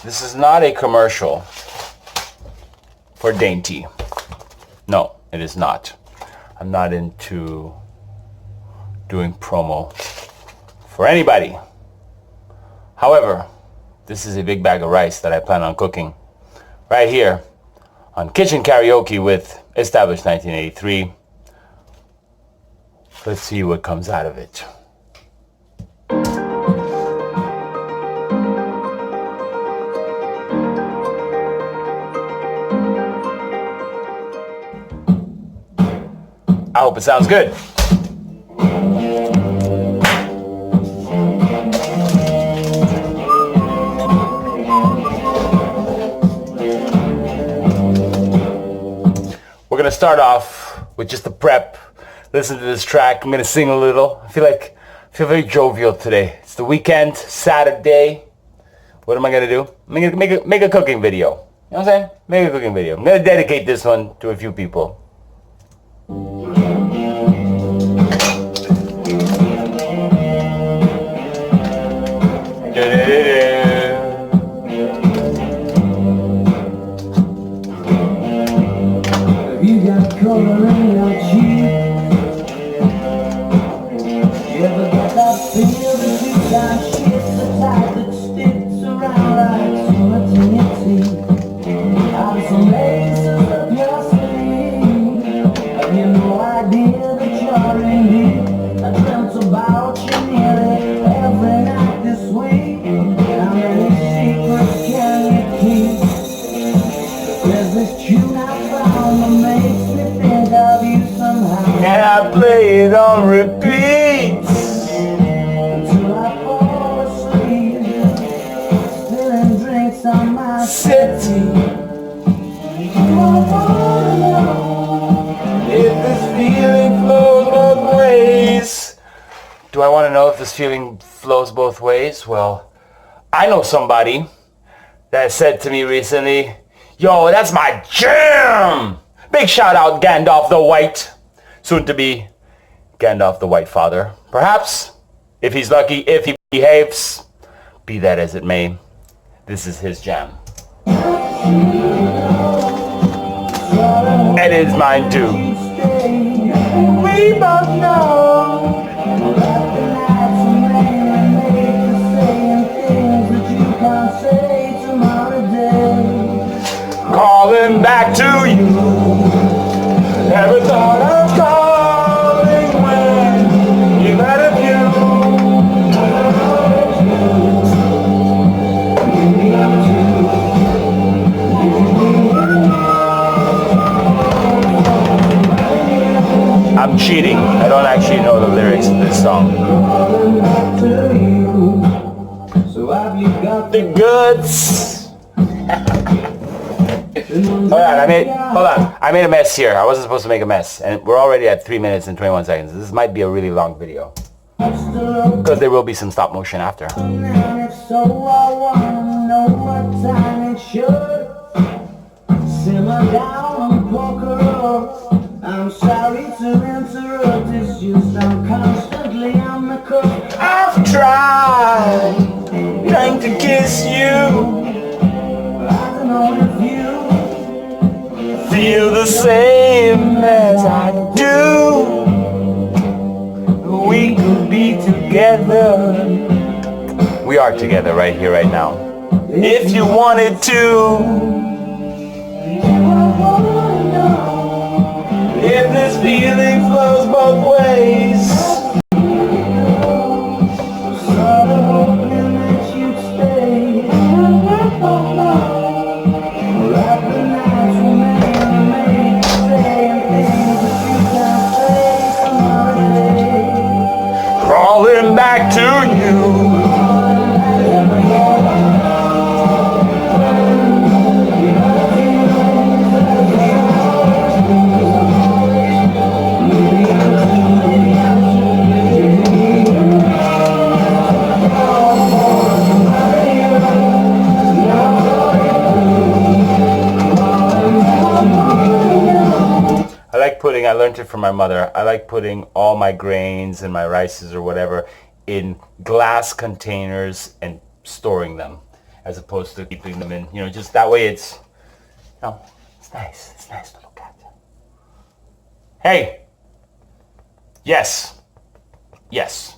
This is not a commercial for Dainty. No, it is not. I'm not into doing promo for anybody. However, this is a big bag of rice that I plan on cooking right here on Kitchen Karaoke with Established 1983. Let's see what comes out of it. I hope it sounds good. We're gonna start off with just the prep. Listen to this track. I'm gonna sing a little. I feel very jovial today. It's the weekend, Saturday. What am I gonna do? I'm gonna make a cooking video. You know what I'm saying? Make a cooking video. I'm gonna dedicate this one to a few people. You got color in your cheeks. You ever get that feel that you got shit, the type that sticks around like sweat in your teeth? I'm some laces up your sleeve. Have you no idea that you're in need? I dreamt about you nearly every night this week. How many secrets can you keep? There's this tune I found that makes me think of you somehow. And I play it on repeat Until I fall asleep, spilling drinks on my city. If this feeling flows both ways. Do I want to know if this feeling flows both ways? Well, I know somebody that said to me recently, yo, that's my jam! Big shout out Gandalf the White. Soon to be Gandalf the White Father. Perhaps, if he's lucky, if he behaves. Be that as it may, this is his jam. And it's mine too. We both know. Calling back to you. Never thought of calling when you had a view. I'm cheating. I don't actually know the lyrics of this song. So have you got The goods. Hold on, I made a mess here. I wasn't supposed to make a mess. And we're already at 3 minutes and 21 seconds. This might be a really long video. Because there will be some stop motion after. So I wanna know what time it should simmer down and poker up. I'm sorry to interrupt, it's just I'm constantly on the cook. I've tried trying to kiss you. I don't know if you Feel the same as I do. We could be together. We are together right here, right now. If you wanted to. If this feeling flows both ways. sort of hoping that you'd stay. Wrap the nights remain, make saying things that you can't say some other day. Crawling back to you. I learned it from my mother. I like putting all my grains and my rices or whatever in glass containers and storing them. as opposed to keeping them in, just that way it's, it's nice. It's nice to look at. Hey. Yes. Yes.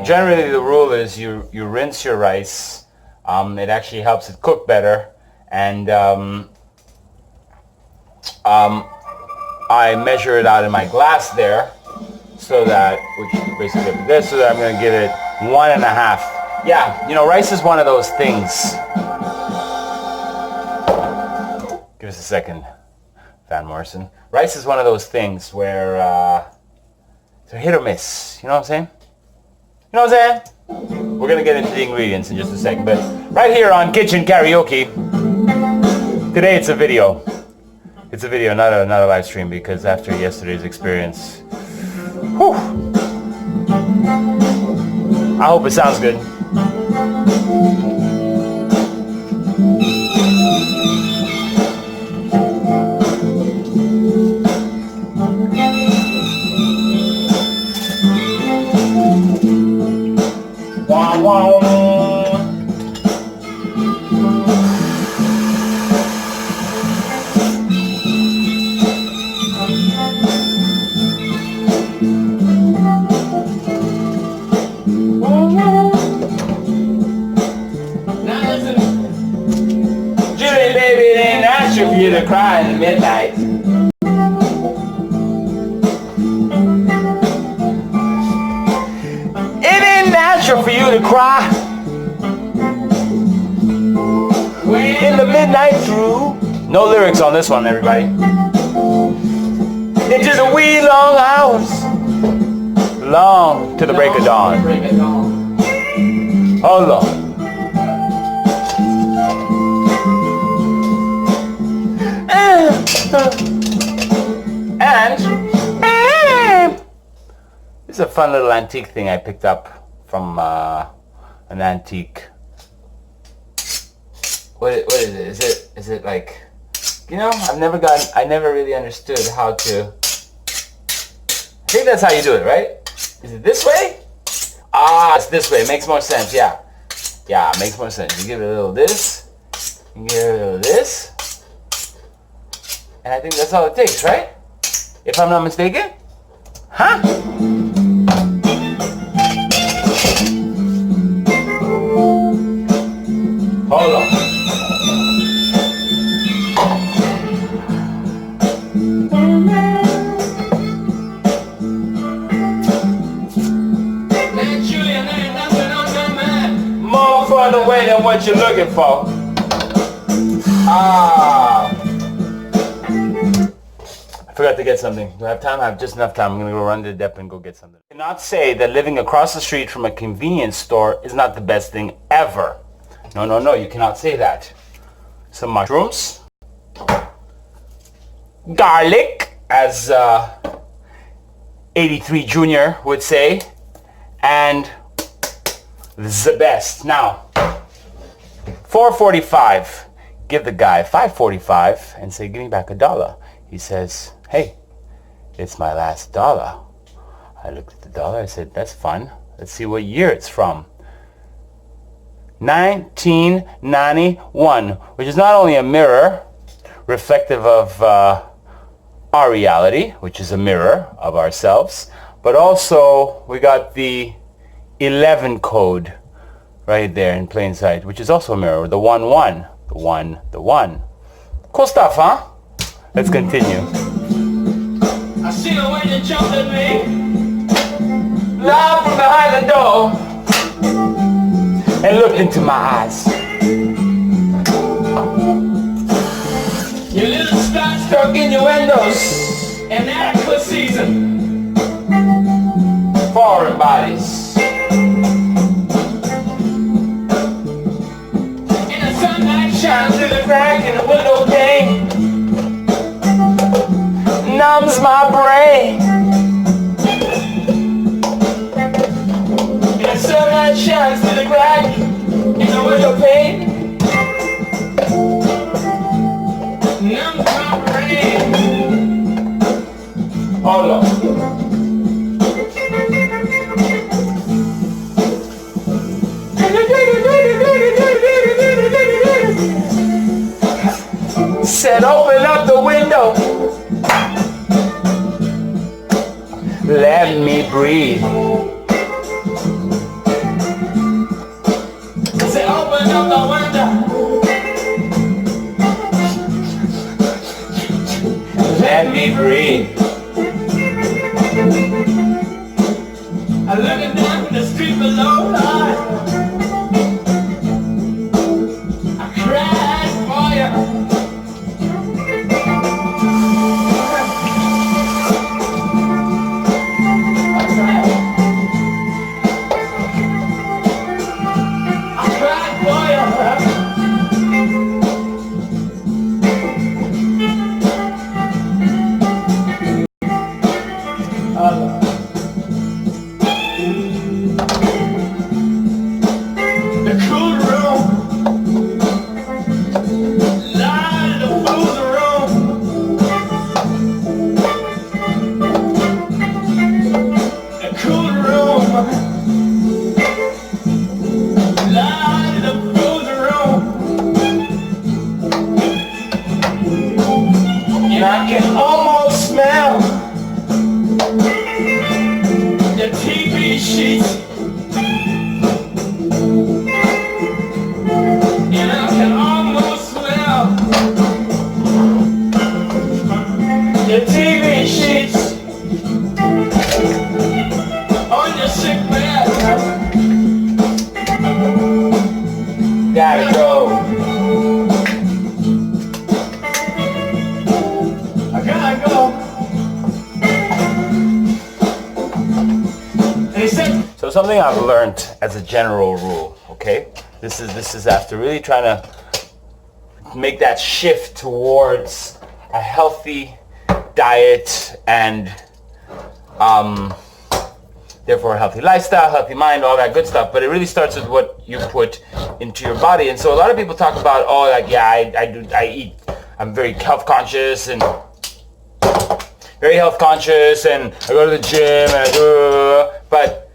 Generally, the rule is you rinse your rice. It actually helps it cook better. And I measure it out in my glass there, so that, which basically this, so that I'm going to give it 1.5. Yeah, rice is one of those things. Give us a second, Van Morrison. Rice is one of those things where it's a hit or miss. You know what I'm saying? You know what I'm saying? We're going to get into the ingredients in just a second, but right here on Kitchen Karaoke, today it's a video. It's a video, not a live stream, because after yesterday's experience, whew, I hope it sounds good. For you to cry in the midnight. It ain't natural for you to cry in the midnight through. No lyrics on this one, everybody. Into the wee long hours, long to the break of dawn. Oh Lord. And this is a fun little antique thing I picked up from an antique. What is it? Is it like, I never really understood how to. I think that's how you do it, right? Is it this way? Ah, it's this way. It makes more sense. Yeah, it makes more sense. You give it a little this, you give it a little this. And I think that's all it takes, right? If I'm not mistaken? Huh? Hold on. Man, Julian, there ain't nothing on your mind. More fun away than what you're looking for. I forgot to get something. Do I have time? I have just enough time. I'm going to go run to the depot and go get something. I cannot say that living across the street from a convenience store is not the best thing ever. No, you cannot say that. Some mushrooms. Garlic, as 83 Junior would say. And the best. Now, $4.45. Give the guy $5.45 and say, give me back $1. He says, hey, it's my last $1. I looked at the dollar. I said, that's fun. Let's see what year it's from. 1991, which is not only a mirror reflective of our reality, which is a mirror of ourselves, but also we got the 11 code right there in plain sight, which is also a mirror. The 1, 1. The 1, the 1. Cool stuff, huh? Let's continue. I see the way you jumped at me. Live from behind the door and look into my eyes. Your little spot Stuck in your windows, and adequate season. foreign bodies. And the sunlight shines through the Crack in the window pane numbs my brain. and the sunlight shines through the crack in the window pane. Numbs my brain. Hold on. Said open up the window. Let me breathe. Say open up the window. Let me breathe. I'm looking down from the street below. I cried for you. I cried for you. The cool room, light in the fool's room. The cool room, light in the fool's room. And I can almost smell the TV sheets. And I can almost smell the TV sheets on your sick bed. Gotta go. I gotta go. And he said, So something I've learned as a general rule, okay? This is after really trying to make that shift towards a healthy diet and therefore a healthy lifestyle, healthy mind, all that good stuff. But it really starts with what you put into your body. And so a lot of people talk about, oh, like, yeah, I eat. I'm very health conscious and very health conscious, and I go to the gym and I do, but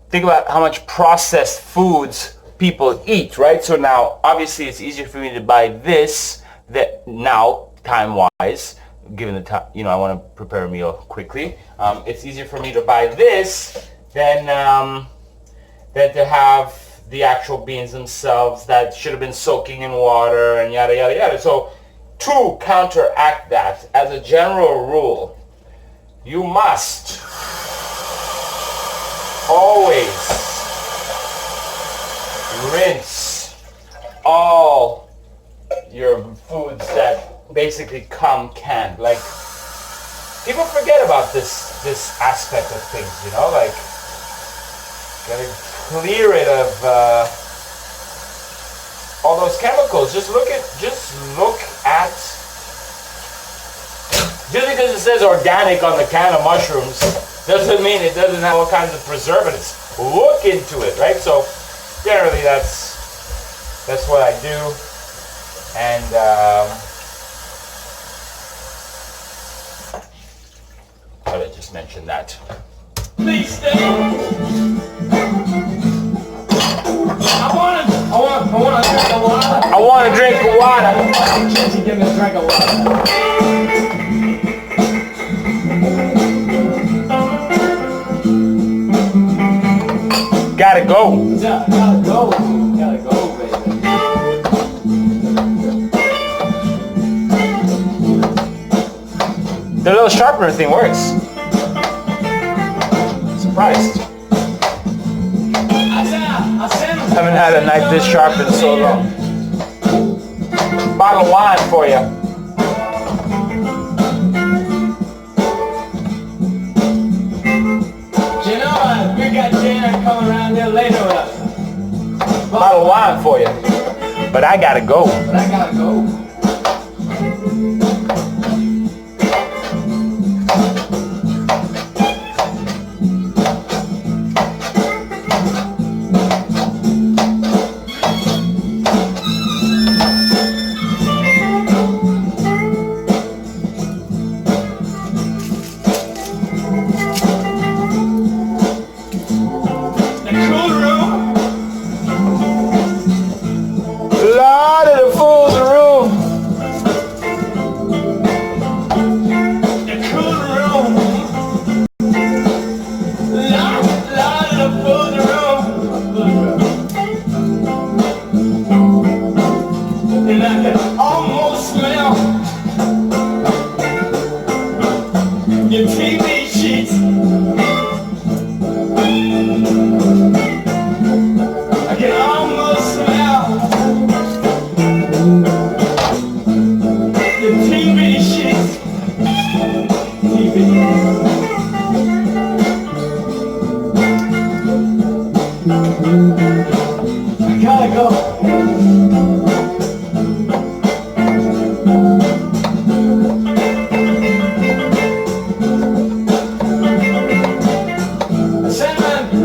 think about how much processed foods people eat, right? So now, obviously, it's easier for me to buy this that now, time-wise, given the time, I want to prepare a meal quickly. It's easier for me to buy this than to have the actual beans themselves that should have been soaking in water and yada yada yada. So to counteract that, as a general rule, you must always rinse all your foods that basically come canned. Like, people forget about this aspect of things, like, gotta clear it of all those chemicals. Just look at just because it says organic on the can of mushrooms doesn't mean it doesn't have all kinds of preservatives. Look into it, right? So generally that's what I do. And thought I just mentioned that. please stay. I want to drink of water. I want a drink of water. Can't you give me a drink of water? gotta go. Yeah, gotta go. Gotta go, baby. The little sharpener thing works. Surprised. Haven't had a knife this sharp in so long. Bottle of wine for you. You know, we got Janet coming around here later with us. Bottle of wine for you. But I gotta go. But I gotta go. Lord of the fool's room. The cool room. Lord of the fool's room. And I can almost smell your TV sheets. I can almost smell the TV sheets. TV. I gotta go.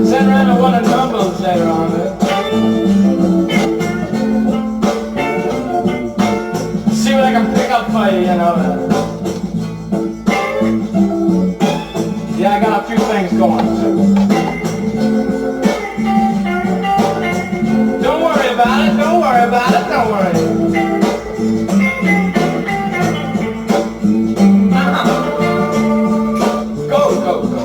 Send around to one of the numbers later on. See what I can pick up for you, you know. Yeah, I got a few things going too. Don't worry about it, don't worry about it, don't worry. Go, go, go.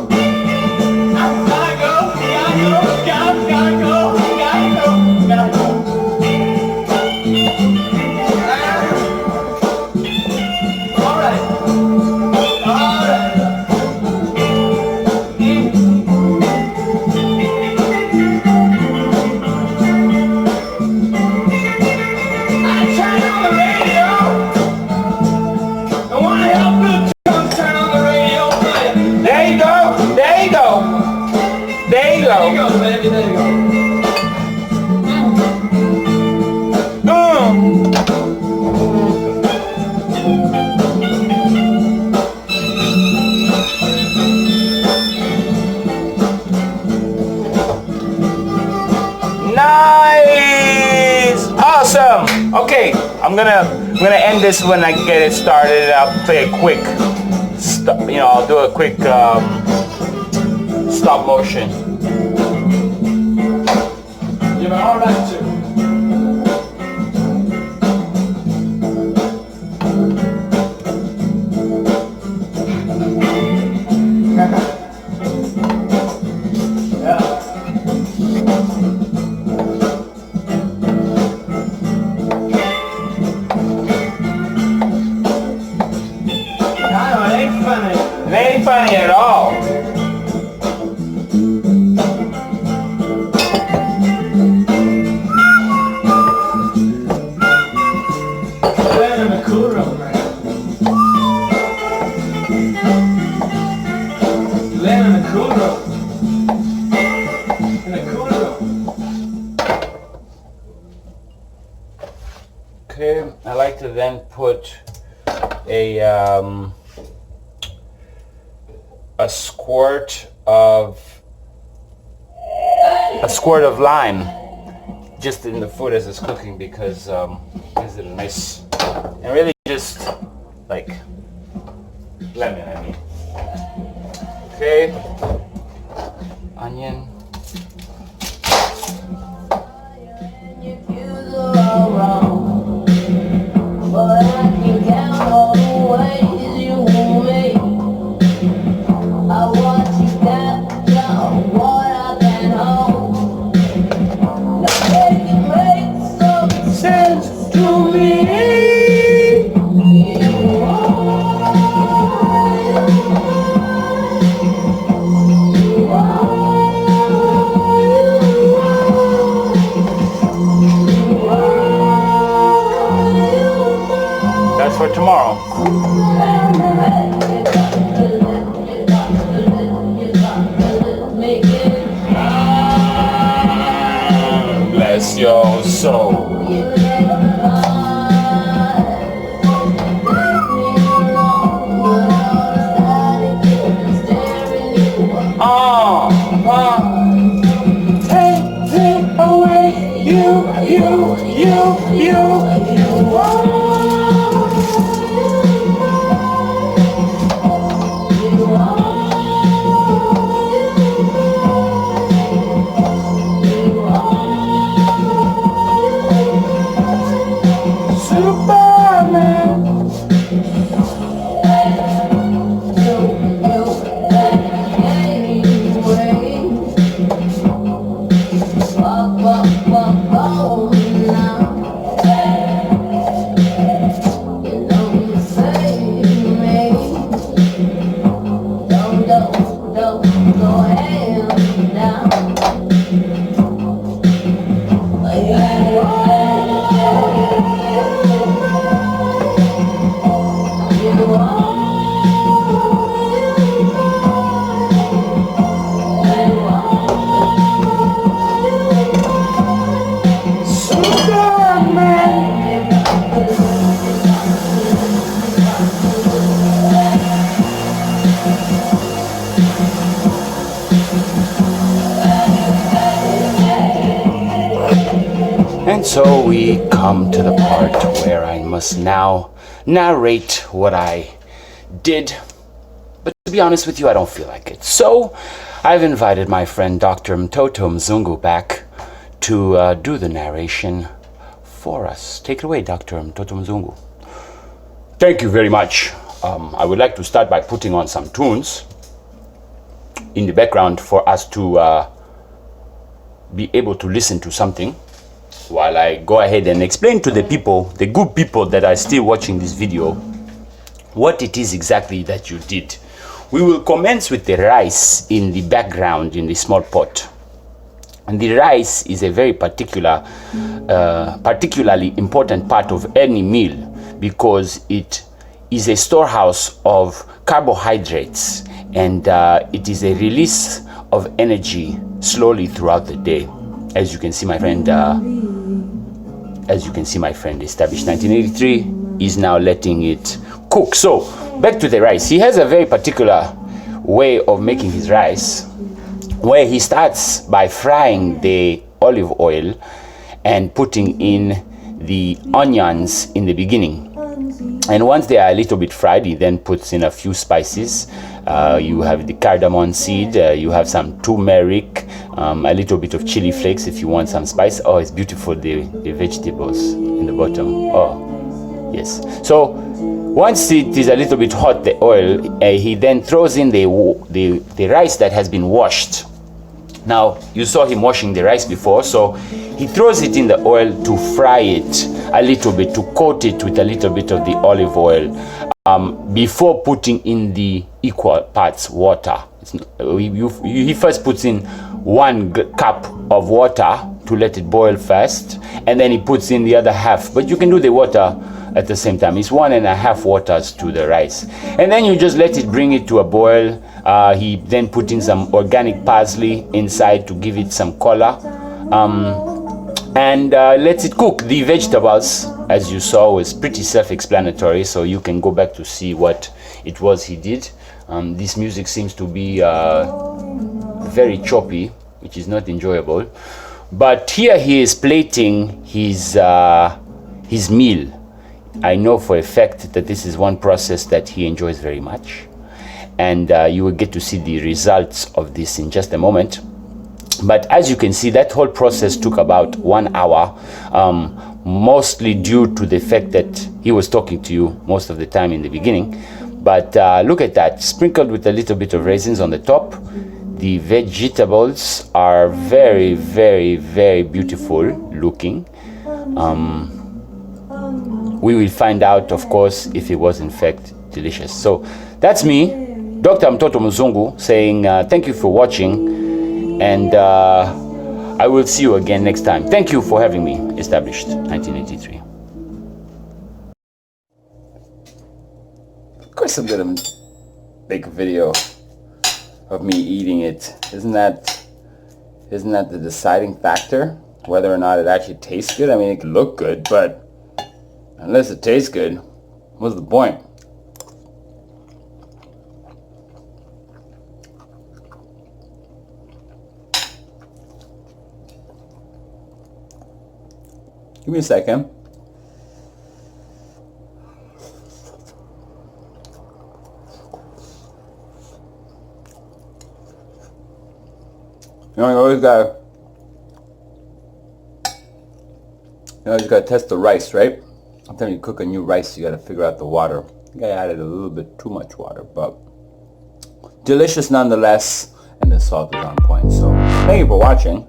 Gotta go, gotta go. All right. Turn on the radio. I want to help you come turn on the radio for you. There you go. There you go. There you There you go. go, baby, there you go. Nice. Awesome. Okay, I'm gonna end this when I get it started. I'll play a quick, I'll do a quick stop motion. You've been all right too. It ain't funny at all. Laying in the cool room, man. Laying in the cool room. In the cool room. Okay, I like to then put a squirt of lime just in the food as it's cooking because gives it a nice, and really just like lemon, I mean. Okay, onion. But I can count all the ways you want me. I want you down, what I can hold. Yes, yo, so. Take me away, you. Superman. And so we come to the part where I must now narrate what I did. But to be honest with you, I don't feel like it. So I've invited my friend Dr. Mtoto Mzungu back to do the narration for us. Take it away, Dr. Mtoto Mzungu. Thank you very much. I would like to start by putting on some tunes in the background for us to be able to listen to something while I go ahead and explain to the people, the good people that are still watching this video, what it is exactly that you did. We will commence with the rice in the background in the small pot. And the rice is a very particularly important part of any meal because it is a storehouse of carbohydrates and it is a release of energy slowly throughout the day. As you can see, my friend, established 1983 is now letting it cook. So back to the rice. He has a very particular way of making his rice, where he starts by frying the olive oil and putting in the onions in the beginning. And once they are a little bit fried, he then puts in a few spices. You have the cardamom seed, you have some turmeric, a little bit of chili flakes if you want some spice. Oh, it's beautiful, the vegetables in the bottom. Oh, yes. So once it is a little bit hot, the oil, he then throws in the rice that has been washed. Now, you saw him washing the rice before, so he throws it in the oil to fry it a little bit, to coat it with a little bit of the olive oil before putting in the equal parts water. He first puts in 1 cup of water to let it boil first, and then he puts in the other half. But you can do the water at the same time. It's 1.5 waters to the rice. And then you just let it bring it to a boil. He then put in some organic parsley inside to give it some color. And lets it cook. The vegetables, as you saw, was pretty self-explanatory, so you can go back to see what it was he did. This music seems to be very choppy, which is not enjoyable. But here he is plating his meal. I know for a fact that this is one process that he enjoys very much. And you will get to see the results of this in just a moment. But as you can see, that whole process took about 1 hour, mostly due to the fact that he was talking to you most of the time in the beginning. But look at that, sprinkled with a little bit of raisins on the top. The vegetables are very, very, very beautiful looking. We will find out, of course, if it was in fact delicious. So that's me, Dr. Mtoto Mzungu, saying thank you for watching. And I will see you again next time. Thank you for having me. Established 1983. Of course I'm gonna make a video of me eating it. Isn't that the deciding factor? whether or not it actually tastes good. I mean, it could look good, but unless it tastes good, what's the point? Give me a second. You always gotta test the rice, right? Sometimes you cook a new rice, you gotta figure out the water. I think I added a little bit too much water, but delicious nonetheless, and the salt is on point. So thank you for watching.